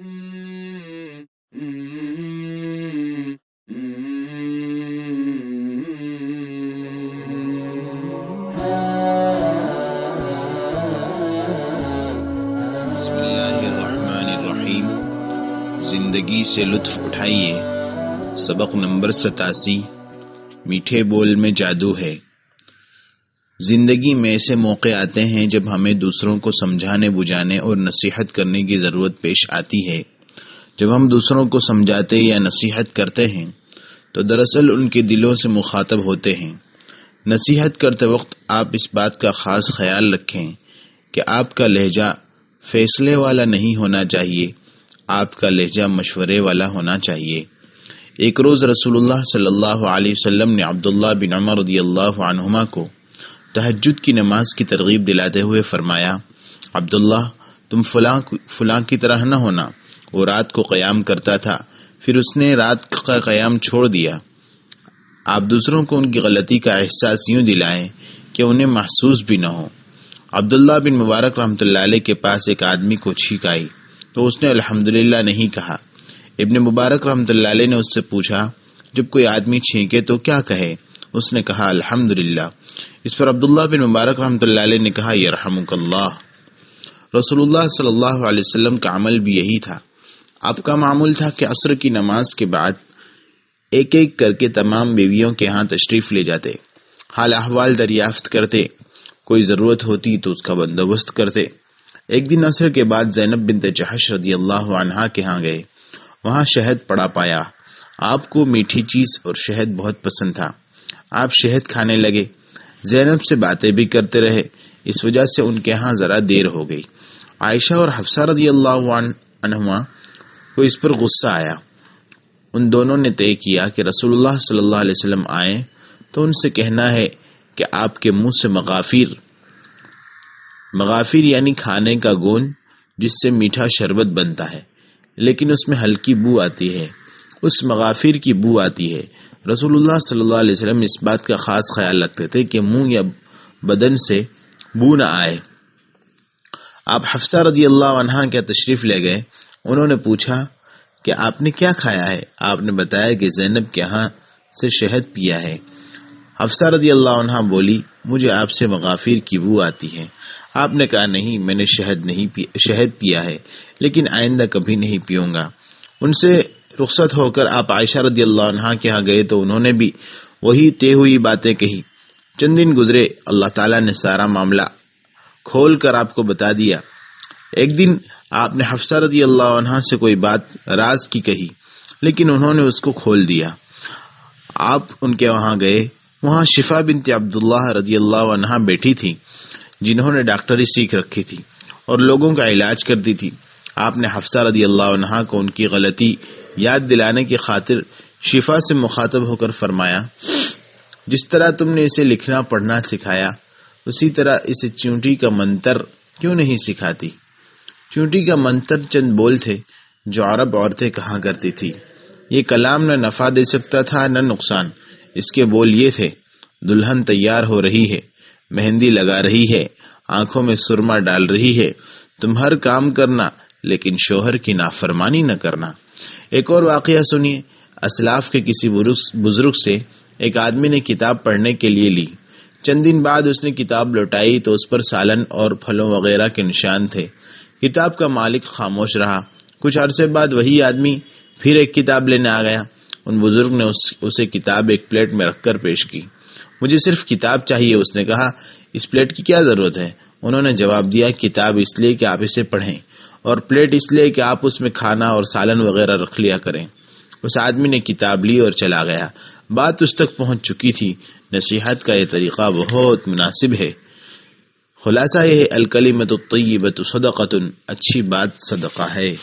بسم اللہ الرحمن الرحیم۔ زندگی سے لطف اٹھائیے۔ سبق نمبر 87۔ میٹھے بول میں جادو ہے۔ زندگی میں ایسے موقع آتے ہیں جب ہمیں دوسروں کو سمجھانے بجھانے اور نصیحت کرنے کی ضرورت پیش آتی ہے۔ جب ہم دوسروں کو سمجھاتے یا نصیحت کرتے ہیں تو دراصل ان کے دلوں سے مخاطب ہوتے ہیں۔ نصیحت کرتے وقت آپ اس بات کا خاص خیال رکھیں کہ آپ کا لہجہ فیصلے والا نہیں ہونا چاہیے، آپ کا لہجہ مشورے والا ہونا چاہیے۔ ایک روز رسول اللہ صلی اللہ علیہ وسلم نے عبداللہ بن عمر رضی اللہ عنہما کو تہجد کی نماز کی ترغیب دلاتے ہوئے فرمایا، عبداللہ تم فلاں کی طرح نہ ہونا۔ وہ رات کو قیام کرتا تھا، پھر اس نے رات کا قیام چھوڑ دیا۔ آپ دوسروں کو ان کی غلطی کا احساس یوں دلائیں کہ انہیں محسوس بھی نہ ہو۔ عبداللہ بن مبارک رحمۃ اللہ علیہ کے پاس ایک آدمی کو چھینک آئی تو اس نے الحمدللہ نہیں کہا۔ ابن مبارک رحمۃ اللہ علیہ نے اس سے پوچھا، جب کوئی آدمی چھینکے تو کیا کہے؟ اس نے کہا الحمدللہ۔ اس پر عبداللہ بن مبارک رحمۃ اللہ علیہ نے کہا یرحمک اللہ۔ رسول اللہ صلی اللہ علیہ وسلم کا عمل بھی یہی تھا۔ آپ کا معمول تھا کہ عصر کی نماز کے بعد ایک ایک کر کے تمام بیویوں کے ہاں تشریف لے جاتے، حال احوال دریافت کرتے، کوئی ضرورت ہوتی تو اس کا بندوبست کرتے۔ ایک دن عصر کے بعد زینب بنت جحش رضی اللہ عنہا کے ہاں گئے، وہاں شہد پڑا پایا۔ آپ کو میٹھی چیز اور شہد بہت پسند تھا۔ آپ شہد کھانے لگے، زینب سے باتیں بھی کرتے رہے، اس وجہ سے ان کے ہاں ذرا دیر ہو گئی۔ عائشہ اور حفصہ رضی اللہ عنہما کو اس پر غصہ آیا۔ ان دونوں نے طے کیا کہ رسول اللہ صلی اللہ علیہ وسلم آئیں تو ان سے کہنا ہے کہ آپ کے منہ سے مغافیر یعنی کھانے کا گوند جس سے میٹھا شربت بنتا ہے لیکن اس میں ہلکی بو آتی ہے، اس مغافیر کی بو آتی ہے۔ رسول اللہ صلی اللہ علیہ وسلم اس بات کا خاص خیال رکھتے تھے کہ منہ یا بدن سے بو نہ آئے۔ آپ حفصہ رضی اللہ عنہا کے تشریف لے گئے۔ انہوں نے پوچھا کہ آپ نے کیا کھایا ہے؟ آپ نے بتایا کہ زینب کے ہاں سے شہد پیا ہے۔ حفصہ رضی اللہ عنہا بولی، مجھے آپ سے مغافیر کی بو آتی ہے۔ آپ نے کہا نہیں، میں نے شہد پیا ہے لیکن آئندہ کبھی نہیں پیوں گا۔ ان سے رخصت ہو کر آپ عائشہ رضی اللہ عنہا کے ہاں گئے تو انہوں نے بھی وہی طے ہوئی باتیں کہی۔ چند دن گزرے، اللہ تعالیٰ نے سارا معاملہ کھول کر آپ کو بتا دیا۔ ایک دن آپ نے حفصہ رضی اللہ عنہا سے کوئی بات راز کی کہی لیکن انہوں نے اس کو کھول دیا۔ آپ ان کے وہاں گئے، وہاں شفا بنت عبداللہ رضی اللہ عنہا بیٹھی تھی جنہوں نے ڈاکٹری سیکھ رکھی تھی اور لوگوں کا علاج کرتی تھی۔ آپ نے حفصہ رضی اللہ عنہا کو ان کی غلطی یاد دلانے کی خاطر شفا سے مخاطب ہو کر فرمایا، جس طرح تم نے اسے لکھنا پڑھنا سکھایا اسی طرح اسے چونٹی کا منتر کیوں نہیں سکھاتی؟ چونٹی کا منتر چند بول تھے جو عرب عورتیں کہا کرتی تھی۔ یہ کلام نہ نفع دے سکتا تھا نہ نقصان۔ اس کے بول یہ تھے، دلہن تیار ہو رہی ہے، مہندی لگا رہی ہے، آنکھوں میں سرما ڈال رہی ہے، تم ہر کام کرنا لیکن شوہر کی نافرمانی نہ کرنا۔ ایک اور واقعہ سنیے۔ اسلاف کے کسی بزرگ سے ایک آدمی نے کتاب پڑھنے کے لیے لی۔ چند دن بعد اس نے کتاب لوٹائی تو اس پر سالن اور پھلوں وغیرہ کے نشان تھے۔ کتاب کا مالک خاموش رہا۔ کچھ عرصے بعد وہی آدمی پھر ایک کتاب لینے آ گیا۔ ان بزرگ نے اسے کتاب ایک پلیٹ میں رکھ کر پیش کی۔ مجھے صرف کتاب چاہیے۔ اس نے کہا، اس پلیٹ کی کیا ضرورت ہے؟ انہوں نے جواب دیا، کتاب اس لیے کہ آپ اسے پڑھیں اور پلیٹ اس لیے کہ آپ اس میں کھانا اور سالن وغیرہ رکھ لیا کریں۔ اس آدمی نے کتاب لی اور چلا گیا۔ بات اس تک پہنچ چکی تھی۔ نصیحت کا یہ طریقہ بہت مناسب ہے۔ خلاصہ یہ ہے، الکلمۃ الطیبۃ صدقۃ، اچھی بات صدقہ ہے۔